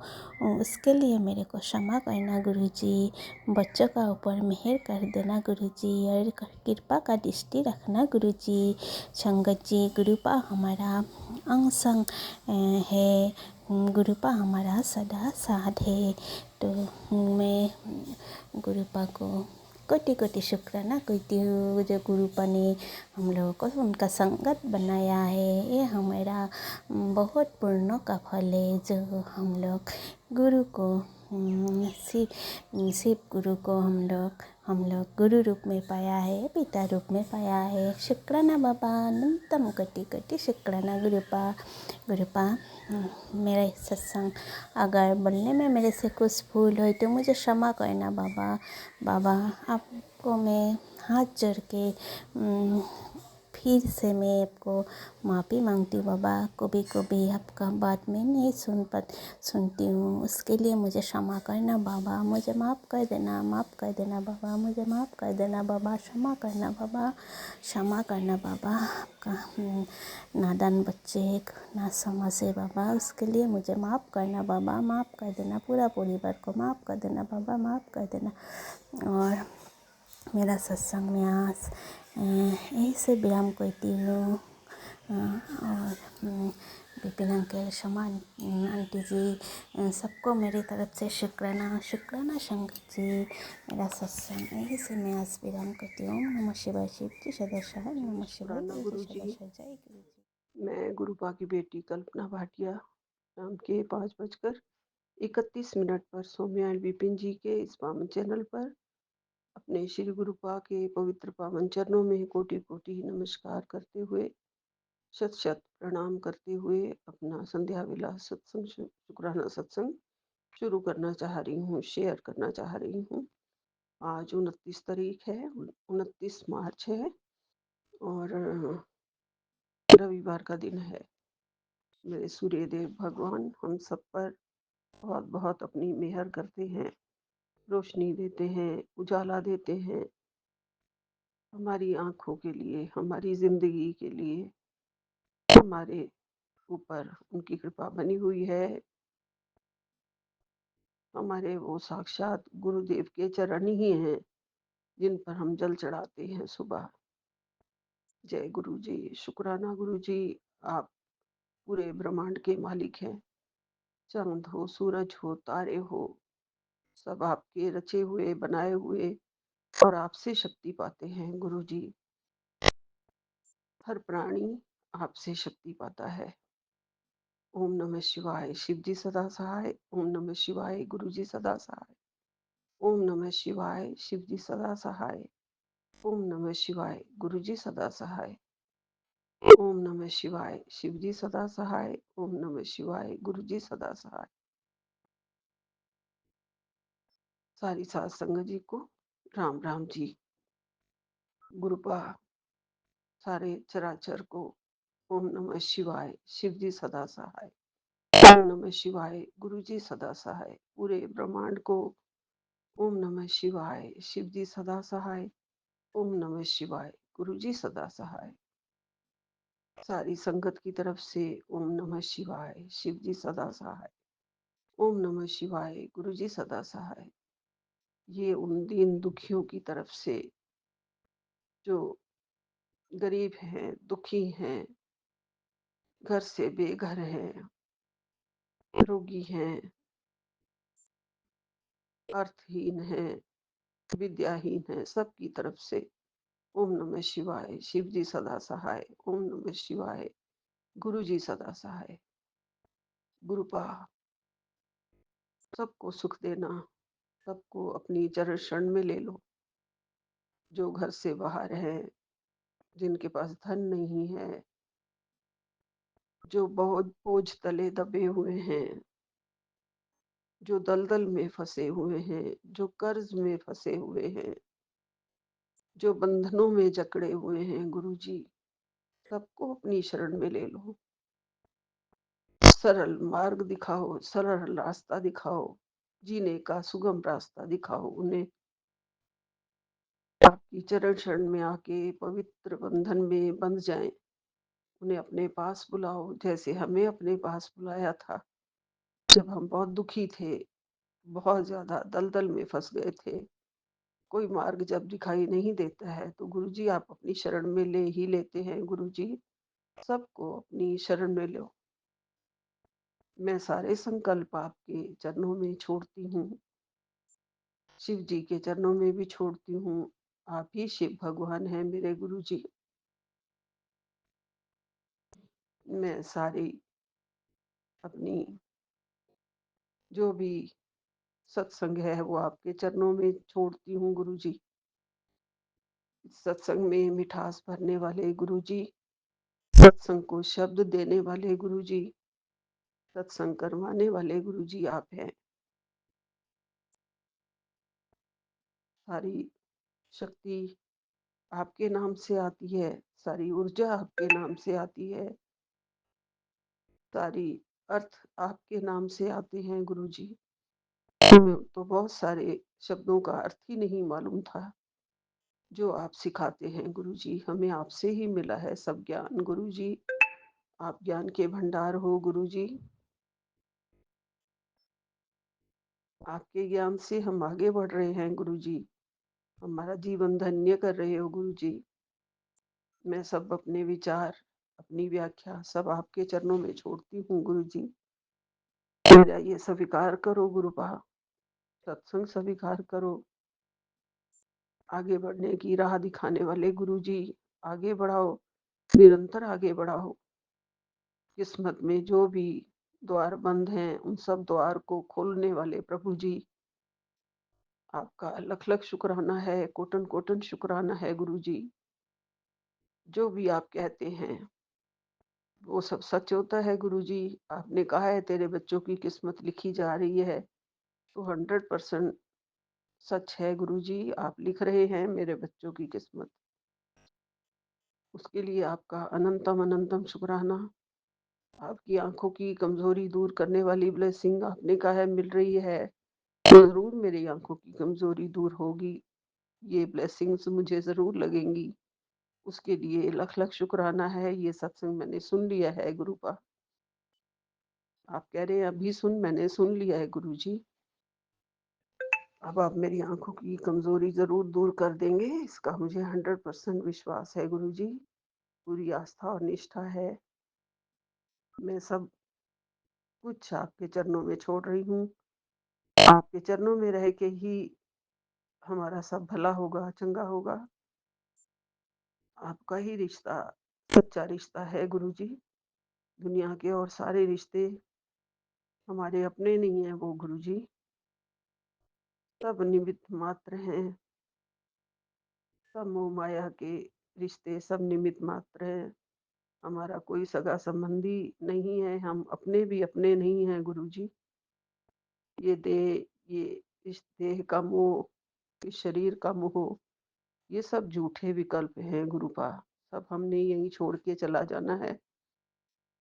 Speaker 4: उसके लिए मेरे को क्षमा करना गुरुजी। बच्चों का ऊपर मेहर कर देना गुरुजी और कृपा का दृष्टि रखना गुरुजी। संगत जी, गुरुपा हमारा अंग संग है, गुरुपा हमारा सदा साथ है। तो मैं गुरुपा को कोटि कोटि शुक्राना करती हूँ, जो गुरुपा ने हम लोगों को उनका संगत बनाया है, ये हमारा बहुत पुण्य का फल है। जो हम लोग गुरु को शिव गुरु को हम लोग गुरु रूप में पाया है, पिता रूप में पाया है। शुक्राना बाबा, न्यूनतम कोटि कोटि शुक्राना गुरुपा। गुरुपा मेरे सत्संग अगर बोलने में मेरे से कुछ भूल हो तो मुझे क्षमा करना बाबा। बाबा आपको मैं हाथ जोड़ के फिर से मैं आपको माफ़ी मांगती हूँ बाबा। कभी कभी आपका बात मैं नहीं सुनती हूँ, उसके लिए मुझे क्षमा करना बाबा। मुझे माफ़ कर देना, माफ़ कर देना बाबा, मुझे माफ़ कर देना बाबा। क्षमा करना बाबा, क्षमा करना बाबा। आपका नादान बच्चे ना समझे बाबा, उसके लिए मुझे माफ़ करना बाबा, माफ़ कर देना। पूरा परिवार को माफ़ कर देना बाबा, माफ़ कर देना। और मेरा सत्संग में आज यहीं से विराम करती हूँ। और विपिन अंकल, शमा आंटी जी, सबको मेरी तरफ से शुक्राना। शुक्राना संगत जी, मेरा सत्संग यहीं से मैं आज विराम करती हूँ। नमः शिवाय। शिव जी सदा सहाय। नमः शिवाय।
Speaker 5: शुक्राना
Speaker 4: गुरु जी
Speaker 5: गुरु
Speaker 4: सदा
Speaker 5: जी।
Speaker 4: सहाय। जय गुरु जी।
Speaker 5: मैं गुरुपा की बेटी कल्पना भाटिया शाम के 5:31 पर सौम्या एंड विपिन जी के इस पावन चैनल पर अपने श्री गुरुपा के पवित्र पावन चरणों में कोटि कोटि नमस्कार करते हुए, शत शत प्रणाम करते हुए अपना संध्या विलास सत्संग शुक्राना सत्संग शुरू करना चाह रही हूँ, शेयर करना चाह रही हूँ। आज 29 तारीख है, 29 मार्च है और रविवार का दिन है। मेरे सूर्यदेव भगवान हम सब पर बहुत बहुत अपनी मेहर करते हैं, रोशनी देते हैं, उजाला देते हैं, हमारी आंखों के लिए, हमारी जिंदगी के लिए हमारे ऊपर उनकी कृपा बनी हुई है। हमारे वो साक्षात गुरुदेव के चरण ही हैं जिन पर हम जल चढ़ाते हैं सुबह। जय गुरु जी। शुक्राना गुरु जी। आप पूरे ब्रह्मांड के मालिक हैं। चंद हो, सूरज हो, तारे हो, सब आपके रचे हुए बनाए हुए और आपसे शक्ति पाते हैं गुरु जी। हर प्राणी आपसे शक्ति पाता है। ओम नमः शिवाय। शिव जी सदा सहाय। ओम नमः शिवाय। गुरु जी सदा सहाय। ओम नमः शिवाय। शिव जी सदा सहाय। ओम नमः शिवाय। गुरु जी सदा सहाय। ओम नमः शिवाय। शिव जी सदा सहाय। ओम नमः शिवाय। गुरु जी सदा सहाय। सारी सात संगत जी को राम राम जी। गुरुपा सारे चराचर को ओम नमः शिवाय। शिव जी सदा सहाय। ओम नमः शिवाय। गुरु जी सदा सहाय। पूरे ब्रह्मांड को ओम नमः शिवाय। शिव जी सदा सहाय। ओम नमः शिवाय। गुरु जी सदा सहाय। सारी संगत की तरफ से ओम नमः शिवाय। शिव जी सदा सहाय। ओम नमः शिवाय। गुरु जी सदा सहाय। ये उन दीन दुखियों की तरफ से जो गरीब हैं, दुखी हैं, घर से बेघर हैं, रोगी हैं, अर्थहीन हैं, विद्याहीन हैं, सबकी तरफ से ओम नमः शिवाय। शिव जी सदा सहाय। ओम नमः शिवाय। गुरु जी सदा सहाय। गुरुपा सबको सुख देना, सबको अपनी चरण शरण में ले लो। जो घर से बाहर हैं, जिनके पास धन नहीं है, जो बहुत बोझ तले दबे हुए हैं, जो दलदल में फंसे हुए हैं, जो कर्ज में फंसे हुए हैं, जो बंधनों में जकड़े हुए हैं, गुरुजी सबको अपनी शरण में ले लो। सरल मार्ग दिखाओ, सरल रास्ता दिखाओ, जीने का सुगम रास्ता दिखाओ उन्हें। आपकी चरण शरण में आके पवित्र बंधन में बंध जाएं। उन्हें अपने पास बुलाओ, जैसे हमें अपने पास बुलाया था जब हम बहुत दुखी थे, बहुत ज्यादा दलदल में फंस गए थे। कोई मार्ग जब दिखाई नहीं देता है तो गुरुजी आप अपनी शरण में ले ही लेते हैं। गुरुजी सबको अपनी शरण में लो। मैं सारे संकल्प आपके चरणों में छोड़ती हूँ, शिव जी के चरणों में भी छोड़ती हूँ। आप ही शिव भगवान हैं मेरे गुरुजी। मैं सारी अपनी जो भी सत्संग है वो आपके चरणों में छोड़ती हूँ गुरुजी। सत्संग में मिठास भरने वाले गुरुजी, सत्संग को शब्द देने वाले गुरुजी, सत्संग करवाने वाले गुरुजी आप हैं। सारी शक्ति आपके नाम से आती है, सारी ऊर्जा आपके नाम से आती है, सारी अर्थ आपके नाम से आते हैं गुरुजी। हमें तो बहुत सारे शब्दों का अर्थ ही नहीं मालूम था जो आप सिखाते हैं गुरुजी। हमें आपसे ही मिला है सब ज्ञान गुरुजी। आप ज्ञान के भंडार हो गुरुजी। आपके ज्ञान से हम आगे बढ़ रहे हैं गुरुजी। हमारा जीवन धन्य कर रहे हो गुरुजी। मैं सब अपने विचार, अपनी व्याख्या सब आपके चरणों में छोड़ती हूँ गुरुजी। मेरा ये स्वीकार करो गुरुपा, सत्संग स्वीकार करो। आगे बढ़ने की राह दिखाने वाले गुरुजी आगे बढ़ाओ, निरंतर आगे बढ़ाओ। किस्मत में जो भी द्वार बंद हैं उन सब द्वार को खोलने वाले प्रभु जी आपका लख लख शुक्राना है, कोटन कोटन शुक्राना है गुरुजी। जो भी आप कहते हैं वो सब सच होता है गुरुजी। आपने कहा है तेरे बच्चों की किस्मत लिखी जा रही है, तो 100% सच है गुरुजी। आप लिख रहे हैं मेरे बच्चों की किस्मत, उसके लिए आपका अनंतम अनंतम शुक्राना। आपकी आंखों की कमजोरी दूर करने वाली ब्लेसिंग आपने कहा है मिल रही है, तो जरूर मेरी आंखों की कमजोरी दूर होगी। ये ब्लेसिंग्स मुझे जरूर लगेंगी, उसके लिए लख लख शुक्राना है। ये सत्संग मैंने सुन लिया है गुरुपा। आप कह रहे हैं अभी सुन, मैंने सुन लिया है गुरुजी। अब आप मेरी आंखों की कमजोरी जरूर दूर कर देंगे, इसका मुझे 100% विश्वास है गुरुजी। पूरी आस्था और निष्ठा है। मैं सब कुछ आपके चरणों में छोड़ रही हूँ। आपके चरणों में रह के ही हमारा सब भला होगा, चंगा होगा। आपका ही रिश्ता सच्चा रिश्ता है गुरुजी। दुनिया के और सारे रिश्ते हमारे अपने नहीं है वो गुरुजी, सब निमित्त मात्र हैं। सब मोह माया के रिश्ते सब निमित्त मात्र हैं। हमारा कोई सगा संबंधी नहीं है, हम अपने भी अपने नहीं हैं गुरुजी। ये देह, ये इस देह का मोह, इस शरीर का मोह, ये सब झूठे विकल्प हैं गुरुपा। सब हमने यही छोड़ के चला जाना है।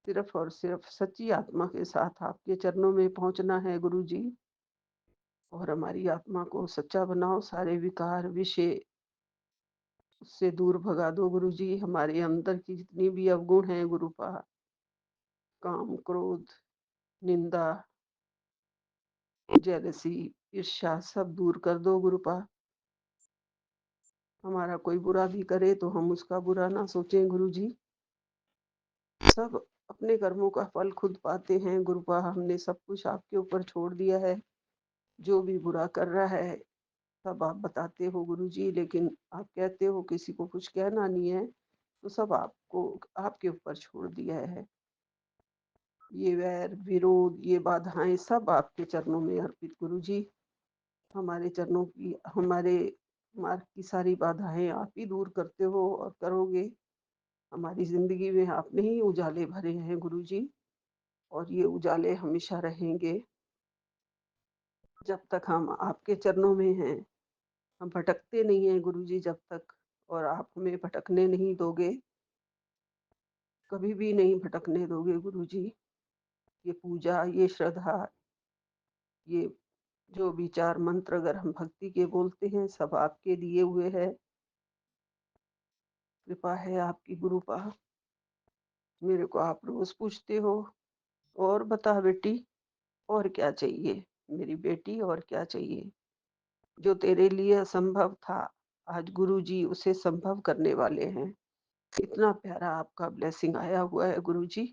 Speaker 5: सिर्फ और सिर्फ सच्ची आत्मा के साथ आपके चरणों में पहुंचना है गुरुजी। और हमारी आत्मा को सच्चा बनाओ, सारे विकार विषय उससे दूर भगा दो गुरुजी। हमारे अंदर की जितनी भी अवगुण हैं गुरुपा, काम क्रोध निंदा जेलसी ईर्ष्या सब दूर कर दो गुरुपा। हमारा कोई बुरा भी करे तो हम उसका बुरा ना सोचें गुरुजी। सब अपने कर्मों का फल खुद पाते हैं गुरुपा। हमने सब कुछ आपके ऊपर छोड़ दिया है। जो भी बुरा कर रहा है सब आप बताते हो गुरुजी, लेकिन आप कहते हो किसी को कुछ कहना नहीं है, तो सब आपको आपके ऊपर छोड़ दिया है। ये वैर विरोध, ये बाधाएं सब आपके चरणों में अर्पित गुरु जी। हमारे चरणों की, हमारे मार्ग की सारी बाधाएं आप ही दूर करते हो और करोगे। हमारी जिंदगी में आपने ही उजाले भरे हैं गुरु जी, और ये उजाले हमेशा रहेंगे जब तक हम आपके चरणों में हैं। हम भटकते नहीं हैं गुरु जी जब तक, और आप हमें भटकने नहीं दोगे, कभी भी नहीं भटकने दोगे गुरु जी। ये पूजा, ये श्रद्धा, ये जो विचार मंत्र अगर हम भक्ति के बोलते हैं, सब आपके दिए हुए है। कृपा है आपकी गुरुपा। मेरे को आप रोज पूछते हो, और बता बेटी और क्या चाहिए, मेरी बेटी और क्या चाहिए। जो तेरे लिए असंभव था, आज गुरु जी उसे संभव करने वाले हैं। इतना प्यारा आपका ब्लेसिंग आया हुआ है गुरु जी।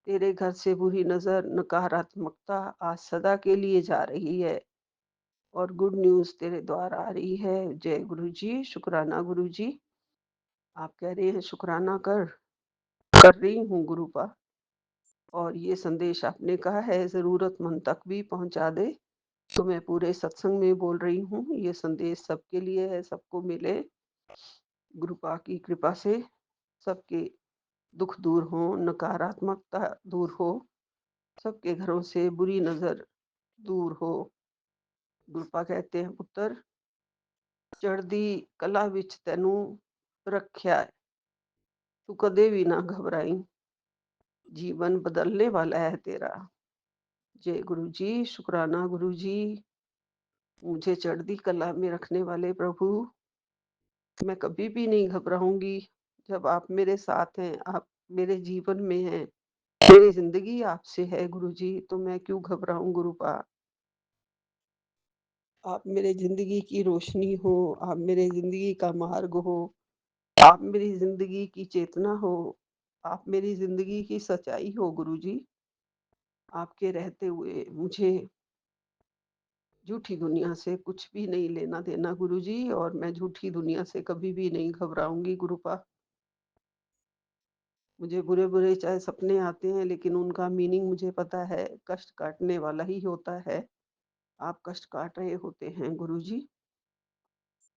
Speaker 5: तेरे घर से बुरी नजर, नकारात्मकता आज सदा के लिए जा रही है, और गुड न्यूज तेरे द्वारा आ रही है। जय गुरु जी, शुक्राना गुरु जी। आप कह रहे हैं शुक्राना कर रही हूँ गुरुपा। और ये संदेश आपने कहा है जरूरतमंद तक भी पहुंचा दे, तो मैं पूरे सत्संग में बोल रही हूँ। ये संदेश सबके लिए है, सबको मिले गुरुपा की कृपा से। सबके दुख दूर हो, नकारात्मकता दूर हो, सबके घरों से बुरी नजर दूर हो। गुरुपा कहते हैं, पुत्र चढ़दी कला विच तैनू रखिया है, तू कदे भी ना घबराई, जीवन बदलने वाला है तेरा। जय गुरु जी, शुक्राना गुरु जी। मुझे चढ़दी कला में रखने वाले प्रभु, मैं कभी भी नहीं घबराऊंगी। जब आप मेरे साथ हैं, आप मेरे जीवन में हैं, मेरी जिंदगी आपसे है गुरु जी, तो मैं क्यों घबराऊं गुरुपा। आप मेरे जिंदगी की रोशनी हो, आप मेरे जिंदगी का मार्ग हो, आप मेरी जिंदगी की चेतना हो, आप मेरी जिंदगी की सच्चाई हो गुरु जी। आपके रहते हुए मुझे झूठी दुनिया से कुछ भी नहीं लेना देना गुरु जी, और मैं झूठी दुनिया से कभी भी नहीं घबराऊंगी गुरुपा। मुझे बुरे बुरे चाहे सपने आते हैं, लेकिन उनका मीनिंग मुझे पता है, कष्ट काटने वाला ही होता है। आप कष्ट काट रहे होते हैं गुरु जी।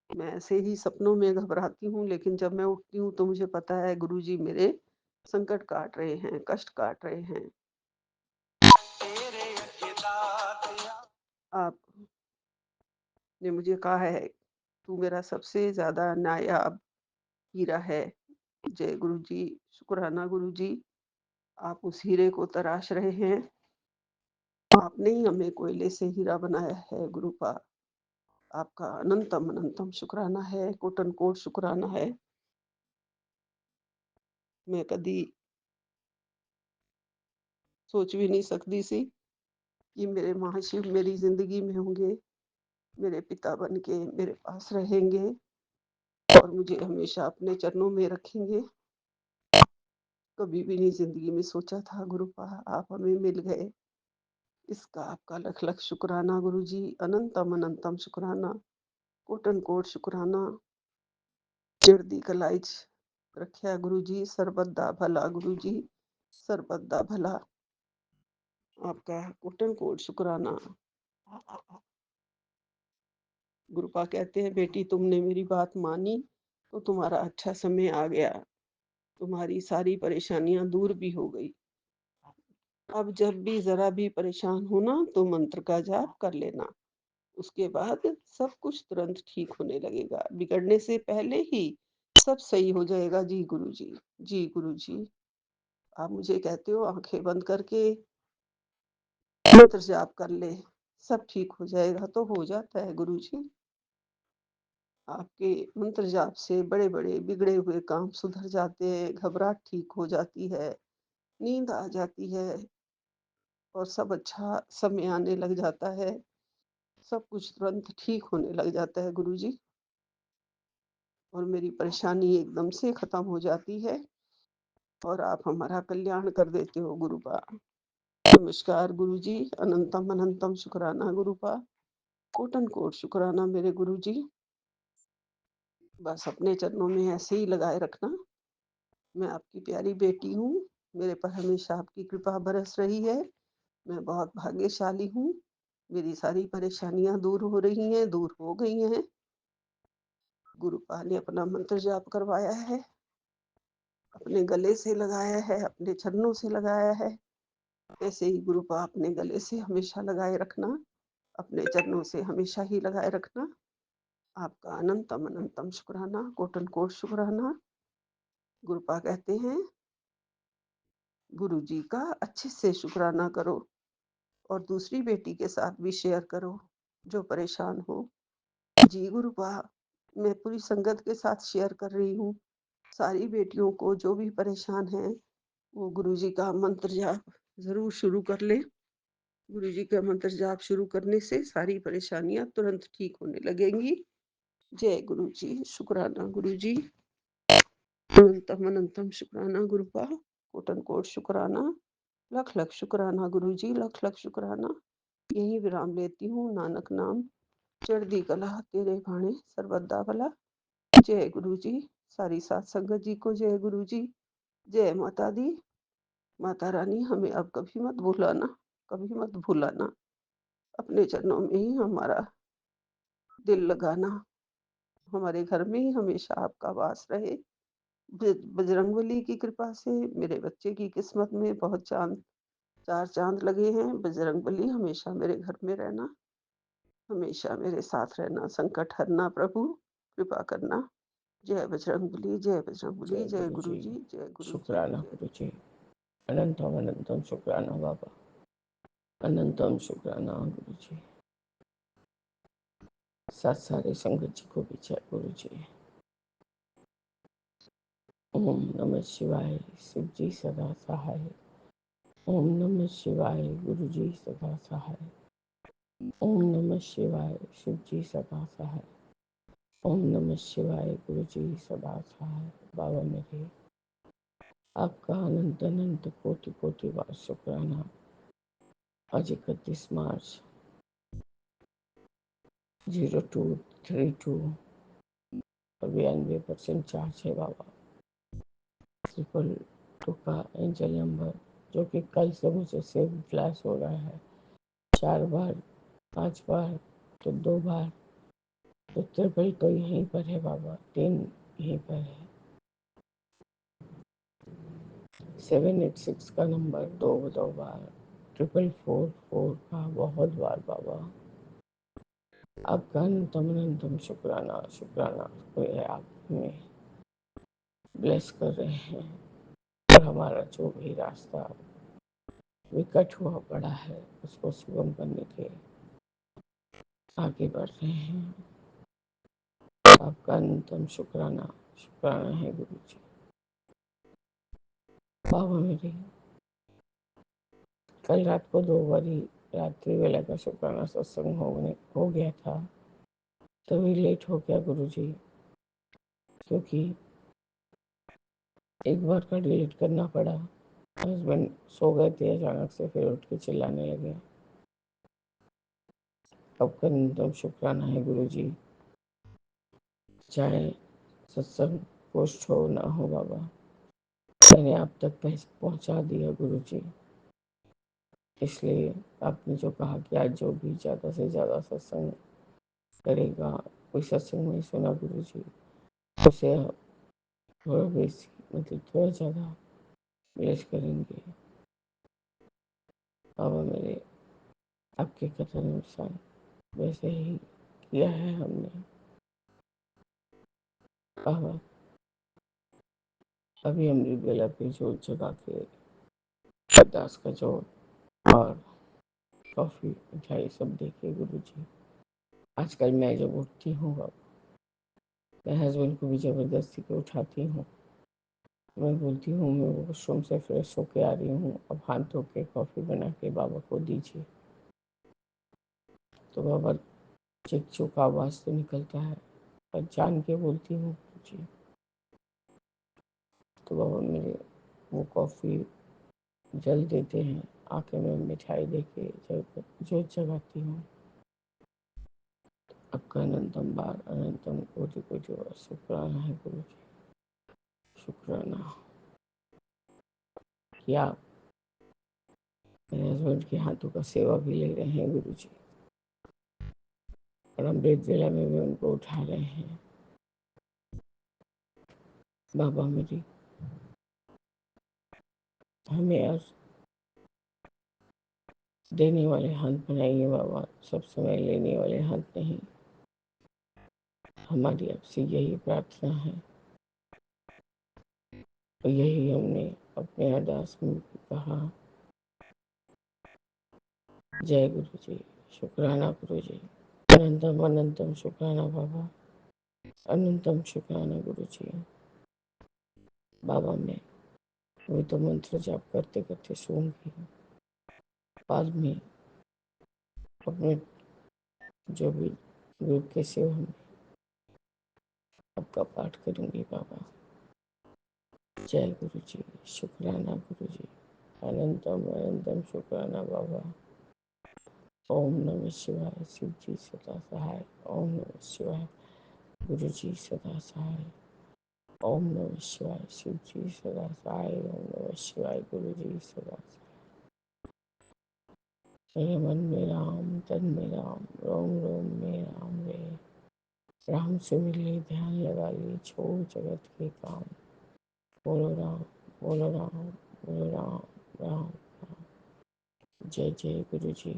Speaker 5: मैं ऐसे ही सपनों में घबराती हूँ, लेकिन जब मैं उठती हूँ तो मुझे पता है गुरु जी मेरे संकट काट रहे हैं, कष्ट काट रहे हैं। आपने मुझे कहा है, तू मेरा सबसे ज्यादा नायाब हीरा है। जय गुरु जी, शुक्राना गुरु जी। आप उस हीरे को तराश रहे हैं। आपने ही हमें कोयले से हीरा बनाया है गुरुपा। आपका अनंतम अनंतम शुक्राना है, कोटन कोट शुक्राना है। मैं कभी सोच भी नहीं सकती सी कि मेरे महाशिव मेरी जिंदगी में होंगे, मेरे पिता बन के मेरे पास रहेंगे, और मुझे हमेशा अपने चरणों में रखेंगे। कभी भी नहीं जिंदगी में सोचा था गुरुपा, आप हमें मिल गए। इसका आपका लख लख शुक्राना गुरु जी, अनंतम अनंतम शुक्राना, कोटन कोट शुक्राना। चढ़दी कलाइच रखिया गुरु जी, सरबत भला गुरु जी, सरबत भला। आपका कोटन कोट शुक्राना। गुरुपा कहते हैं, बेटी तुमने मेरी बात मानी तो तुम्हारा अच्छा समय आ गया, तुम्हारी सारी परेशानियां दूर भी हो गई। अब जब भी जरा भी परेशान हो ना, तो मंत्र का जाप कर लेना, उसके बाद सब कुछ तुरंत ठीक होने लगेगा। बिगड़ने से पहले ही सब सही हो जाएगा। जी गुरु जी, जी गुरु जी। आप मुझे कहते हो आंखें बंद करके मंत्र जाप कर ले, सब ठीक हो जाएगा, तो हो जाता है गुरु जी। आपके मंत्र जाप से बड़े बड़े बिगड़े हुए काम सुधर जाते हैं, घबराहट ठीक हो जाती है, नींद आ जाती है, और सब अच्छा समय आने लग जाता है। सब कुछ तुरंत ठीक होने लग जाता है गुरु जी, और मेरी परेशानी एकदम से खत्म हो जाती है, और आप हमारा कल्याण कर देते हो गुरुपा। नमस्कार गुरु जी, अनंतम अनंतम शुक्राना गुरुपा, कोटन कोट शुक्राना मेरे गुरु जी। बस अपने चरणों में ऐसे ही लगाए रखना। मैं आपकी प्यारी बेटी हूँ, मेरे पर हमेशा आपकी कृपा बरस रही है। मैं बहुत भाग्यशाली हूँ। मेरी सारी परेशानियां दूर हो रही हैं, दूर हो गई हैं। गुरुपा ने अपना मंत्र जाप करवाया है, अपने गले से लगाया है, अपने चरणों से लगाया है। ऐसे ही गुरुपा अपने गले से हमेशा लगाए रखना, अपने चरणों से हमेशा ही लगाए रखना। आपका अनंतम अनंतम शुक्राना, कोटन कोट शुक्राना। गुरुपा कहते हैं, गुरु जी का अच्छे से शुक्राना करो और दूसरी बेटी के साथ भी शेयर करो जो परेशान हो। जी गुरुपा, मैं पूरी संगत के साथ शेयर कर रही हूँ। सारी बेटियों को जो भी परेशान है वो गुरु जी का मंत्र जाप जरूर शुरू कर ले। गुरु जी का मंत्र जाप शुरू करने से सारी परेशानियां तुरंत ठीक होने लगेंगी। जय गुरु जी, शुक्राना गुरु जी, अनंतम अनंतम शुक्राना गुरुपा, कोटन कोट शुक्राना, लख लख शुक्राना गुरु जी, लख लख शुक्राना। यही विराम लेती हूँ। नानक नाम चढ़दी कला तेरे भाणे सर्वदा भला। जय गुरु जी। सारी सात संगत जी को जय गुरु जी। जय माता दी। माता रानी हमें अब कभी मत भूलाना, कभी मत भूलाना। अपने चरणों में ही हमारा दिल लगाना। हमारे घर में ही हमेशा आपका वास रहे। बजरंगबली की कृपा से मेरे बच्चे की किस्मत में बहुत चार चांद लगे हैं। बजरंगबली हमेशा मेरे घर में रहना, हमेशा मेरे साथ रहना, संकट हरना प्रभु, कृपा करना। जय बजरंगबली, जय बजरंगबली,
Speaker 2: जय
Speaker 5: जय
Speaker 2: गुरु
Speaker 5: गुरु
Speaker 2: जी,
Speaker 5: जी, जय गुरु जी,
Speaker 2: शुक्राना
Speaker 5: जय।
Speaker 2: गुरु जी, अनंतम अनंतम शुक्राना बाबा, अनंतम शुक्राना गुरु जी। सारे संगत जी को भी जय गुरु जी। ओम नमः शिवाय, शिव जी सदा सहाय। ओम नमः शिवाय, गुरु जी सदा सहाय। ओम नमः शिवाय, शिव जी सदा सहाय। ओम नमः शिवाय, गुरु जी सदा सहाय। बाबा मेरे, आपका अनंत अनंत कोटि कोटि बार शुक्राना। आज 31 मार्च 0232, 92% चार्ज है बाबा। 222 का एंजल नंबर जो कि कल से मुझे सेव फ्लैश हो रहा है। 4 बार, 5 बार, तो 2 बार, तो ट्रिपल तो यहीं पर है बाबा, 3 यहीं पर है। 786 का नंबर 2 बार, 444 का बहुत बार बाबा। आपका अनंतम अनंतम शुक्राना शुक्राना है। आप हमें ब्लेस कर रहे हैं और हमारा जो भी रास्ता विकट हुआ पड़ा है उसको सुगम करने के आगे बढ़ रहे हैं। आपका अनंतम शुक्राना शुक्राना है गुरु जी। बाबा मेरे, कल रात को 2 बारी रात्रि वेला का शुक्राना सत्संग हो गया था, तभी लेट हो गया गुरु जी, क्योंकि एक बार का डिलीट करना पड़ा। हस्बैंड सो गए थे अचानक से, फिर उठ के चिल्लाने लगे। आपका न्यूनतम शुक्राना है गुरु जी, चाहे सत्संग पोस्ट हो ना हो बाबा, मैंने आप तक पहुंचा दिया गुरु जी। इसलिए आपने जो कहा कि आज जो भी ज़्यादा से ज़्यादा सत्संग करेगा, कोई सत्संग नहीं सुना गुरु जी, उसे थोड़ा बेसी मतलब थोड़ा ज़्यादा ब्लेस करेंगे। बाबा मेरे, आपके कथन अनुसार वैसे ही किया है हमने। बाबा अभी अमृत बेला पे जो जगा के अरदास का जो और कॉफ़ी मिठाई सब देखे गुरु जी। आजकल मैं जब उठती हूँ मैं हस्बैंड को भी ज़बरदस्ती पे उठाती हूँ। मैं बोलती हूँ मैं वॉशरूम से फ्रेश होके आ रही हूँ, अब हाथ धो के कॉफ़ी बना के बाबा को दीजिए। तो बाबा चिक चुक आवाज़ तो निकलता है पर जान के बोलती हूँ जी। तो बाबा मेरे वो कॉफ़ी जल देते हैं, आके मैं मिठाई दे के जो जगाती हूँ। आपका अनंतम बार अनंतम कोटि कोटि बार शुक्राना है गुरु जी, शुक्राना कि आप मेरे हस्बैंड के हाथों का सेवा भी ले रहे हैं गुरु जी, और अमृत वेला में भी उनको उठा रहे हैं। बाबा मेरी हमें आज देने वाले हाथ बनाइए बाबा, सब समय लेने वाले हाथ नहीं। हमारी आपसे यही प्रार्थना है, और यही हमने अपने अरदास में भी कहा। जय गुरु जी, शुक्राना गुरु जी, अनंतम अनंतम शुक्राना बाबा, अनंतम शुक्राना गुरु जी। बाबा मैं वो तो मंत्र जाप करते करते सूंगी, बाद में अपने जो भी ग्रुप के सेवा में आपका पाठ करूंगी बाबा। जय गुरु जी, शुक्राना गुरु जी, अनंतम अनंतम शुक्राना बाबा। ओम नमः शिवाय, शिव जी सदा सहाय। ओम नमः शिवाय, गुरु जी सदा सहाय। ओम नमः शिवाय, शिव जी सदा सहाय। ओम नमः शिवाय, गुरु जी सदा सहाय। मेरे मन में राम, तन में राम, रोम रोम में राम रे। राम से मिले ध्यान लगा ली, छोड़ जगत के काम। बोलो राम, बोलो राम, बोलो राम, राम राम। जय जय गुरु जी।